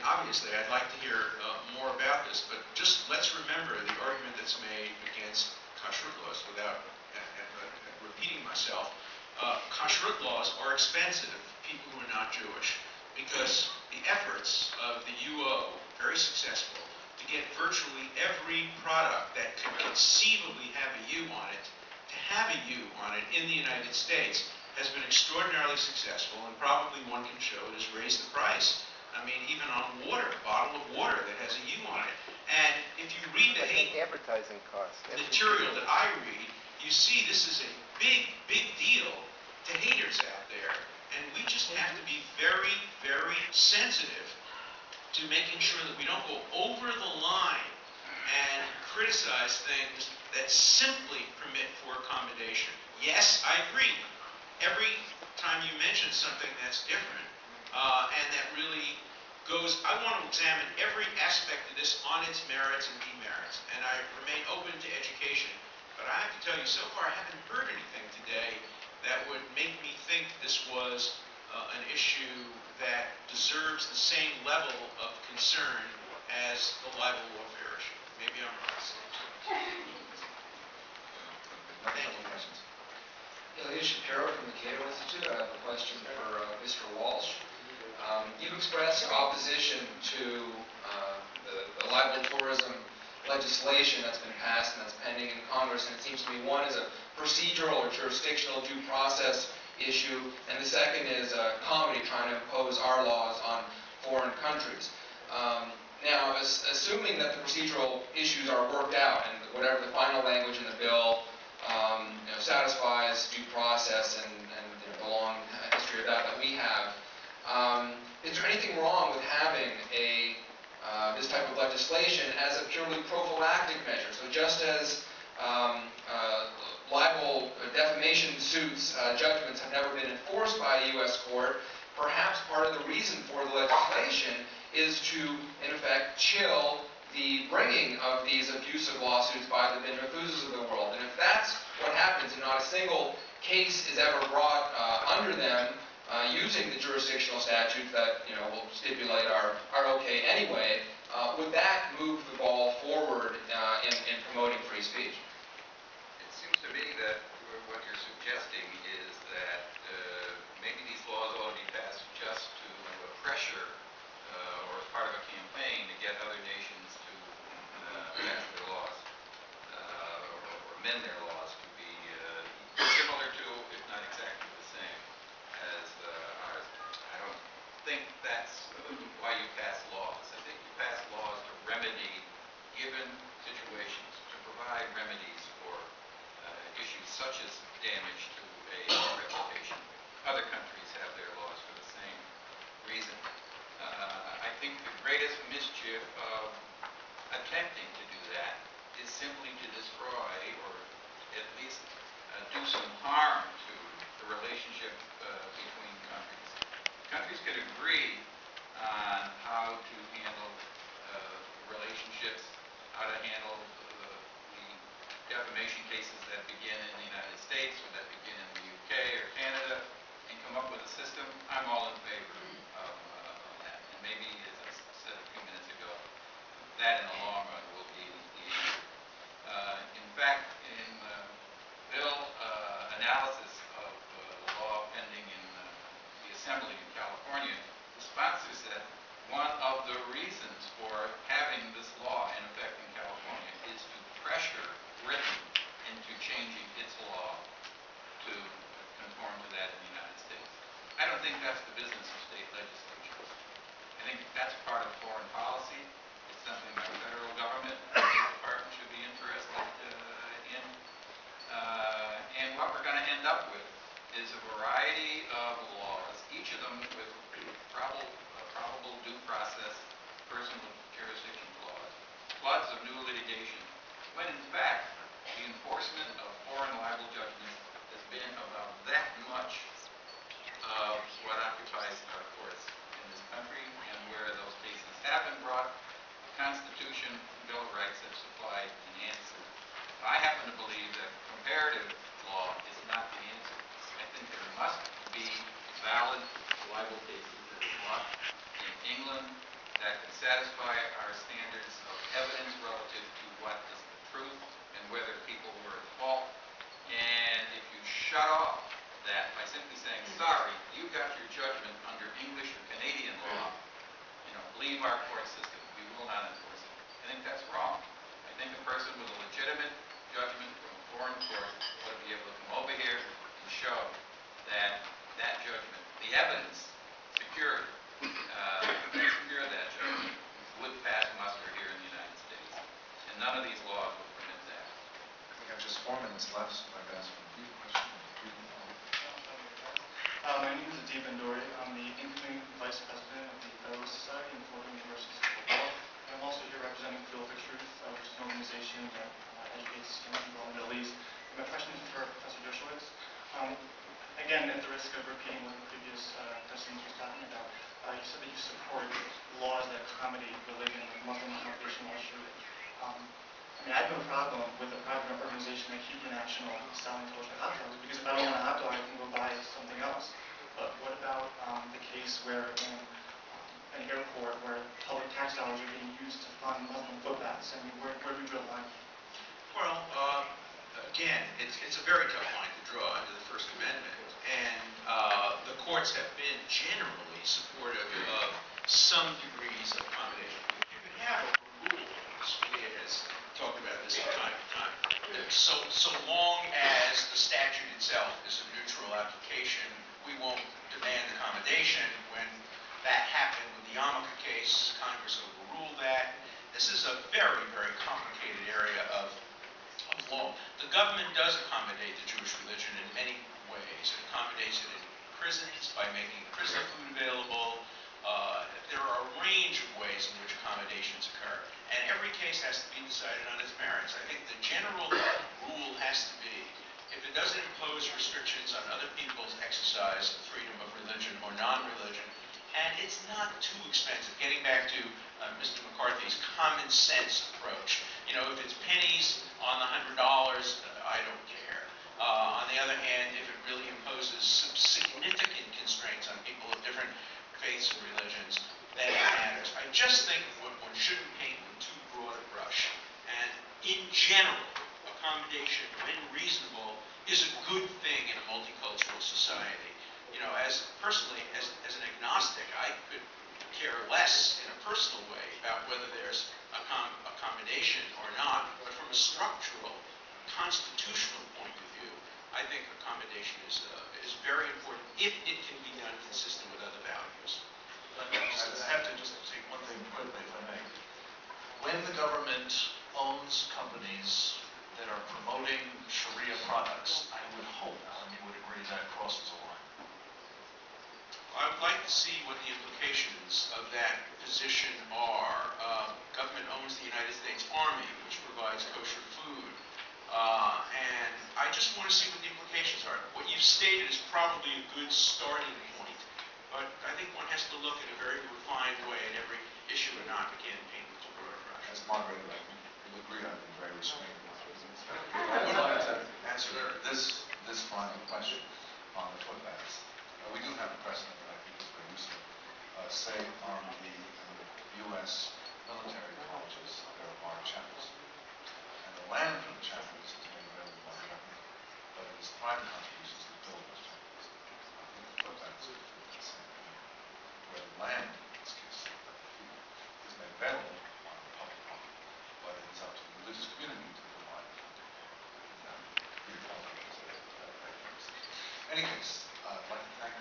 obviously, I'd like to hear more about this, but just let's remember the argument that's made against kashrut laws without repeating myself. Kashrut laws are expensive for people who are not Jewish because the efforts of the UO, very successful, to get virtually every product that could conceivably have a U on it, to have a U on it in the United States, has been extraordinarily successful, and probably one can show it has raised the price. I mean, even on water, a bottle of water that has a U on it. And if you read the advertising costs, material that I read, you see this is a big, big deal to haters out there. And we just have to be very, very sensitive to making sure that we don't go over the line and criticize things that simply permit for accommodation. Yes, I agree. Every time you mention something that's different, and that really goes, I want to examine every aspect of this on its merits and demerits, and I remain open to education. But I have to tell you, so far I haven't heard anything today that would make me think this was an issue that deserves the same level of concern as the libel warfare issue. Maybe I'm wrong. Thank you. Questions? Ilya Shapiro from the Cato Institute. I have a question for Mr. Walsh. You've expressed opposition to the libel tourism legislation that's been passed and that's pending in Congress, and it seems to me one is a procedural or jurisdictional due process issue, and the second is comedy trying to impose our laws on foreign countries. Now, assuming that the procedural issues are worked out and whatever the final language in the bill satisfies due process and the long history of that we have, is there anything wrong with having this type of legislation as a purely prophylactic measure? So just as libel defamation suits judgments have never been enforced by a U.S. court, perhaps part of the reason for the legislation is to, in effect, chill the bringing of these abusive lawsuits by the Ben Mathusas of the world. And if that's what happens and not a single case is ever brought under them using the jurisdictional statutes that will stipulate are okay anyway, would that move the ball forward in promoting free speech? It seems to me that what you're suggesting is that maybe these laws ought to be passed just to pressure or as part of a campaign to get other nations to pass their laws or amend their laws to be similar to, if not exactly the same, as ours. I don't think that's why you pass laws. I think you pass laws to remedy given situations, to provide remedies for issues such as damage to a reputation. Other countries have their laws for the same reason. I think the greatest mischief of attempting to do that is simply to destroy or at least do some harm to the relationship between countries. Countries could agree on how to handle relationships, how to handle the defamation cases that begin in the United States or that begin in the UK or Canada, and come up with a system. I'm all in favor of that. And maybe, as I said a few minutes ago, that in the long run will be the issue. In fact, in bill analysis of the law pending in the Assembly in California, the sponsor said one of the reasons for having this law in effect in California is to pressure Britain into changing its law to conform to that in the United States. I don't think that's the business of state legislatures. I think that's part of foreign policy. It's something our federal government, the State Department, should be interested in. And what we're going to end up with is a variety of laws, each of them with probable due process, personal jurisdiction clause, floods of new litigation, when in fact the enforcement of foreign libel judgments has been about that much of what occupies our courts in this country, and where those cases have been brought, the Constitution and Bill of Rights have supplied an answer. I happen to believe that comparative law is not the answer. I think there must be valid libel cases that are brought in England that satisfy our standards of evidence relative to what is the truth and whether people were at fault. And if you shut off that by simply saying, sorry, you got your judgment under English or Canadian law, leave our court system, we will not enforce it. I think that's wrong. I think a person with a legitimate judgment from a foreign court ought to be able to come over here and show that that judgment, the evidence secured, secured that judgment, would pass muster here in the United States. And none of these laws will permit that. We have just 4 minutes left, so I've asked for a brief question. My name is Adib Andori. I'm the incoming Vice President of the Federalist Society in Florida University School of Law. And I'm also here representing Field for Truth, which is an organization that educates young people in the Middle East. And my question is for Professor Dershowitz. Again, at the risk of repeating what the previous person was talking about, you said that you support laws that accommodate religion, like Muslim accommodation laws. I have no problem with a private organization like Hebrew National selling kosher hot dogs, because if I don't want a hot dog, I can go buy something else. But what about the case where in an airport where public tax dollars are being used to fund Muslim footbaths? I mean, where do we draw the line? Well, again, it's a very tough line to draw under the First Amendment, and the courts have been generally supportive of some degrees of accommodation. You can have a rule, Scalia has talked about this from time to time, so long as the statute itself is a neutral application, we won't demand accommodation. When that happened with the Yarmulke case, Congress overruled that. This is a very, very complicated area of law. The government does accommodate the Jewish religion in many ways. It accommodates it in prisons by making prison food available. There are a range of ways in which accommodations occur, and every case has to be decided on its merits. I think the general rule has to be, if it doesn't impose restrictions on other people's exercise of freedom of religion or non-religion, and it's not too expensive. Getting back to Mr. McCarthy's common sense approach, if it's pennies on the $100, I don't care. On the other hand, if it really imposes some significant constraints on people of different faiths and religions, then it matters. I just think one shouldn't paint with too broad a brush. And in general, accommodation, when reasonable, is a good thing in a multicultural society. Personally, as an agnostic, I could care less in a personal way about whether there's accommodation or not. But from a structural, constitutional point of view, I think accommodation is very important if it can be done consistent with other values. I have to just say one thing quickly, if I may. When the government owns companies that are promoting Sharia products, I would hope, and you would agree, that crosses a line. I would like to see what the implications of that position are. Government owns the United States Army, which provides kosher food. And I just want to see what the implications are. What you've stated is probably a good starting point, but I think one has to look in a very refined way at every issue and not begin painting with a broad brush. As moderator, I think you'll agree I've been very restrained. I would like to answer this final question on the footbaths. We do have a precedent that I think is very useful. Say on the U.S. military colleges, there are chapels. And the land for the chapels is made available by the government, but it is private contributions that build those chapels. I think the footbaths could do the same thing, where the land, in this case, is made available on the public property, but it is up to the religious community to provide it. In any case, I'd like to thank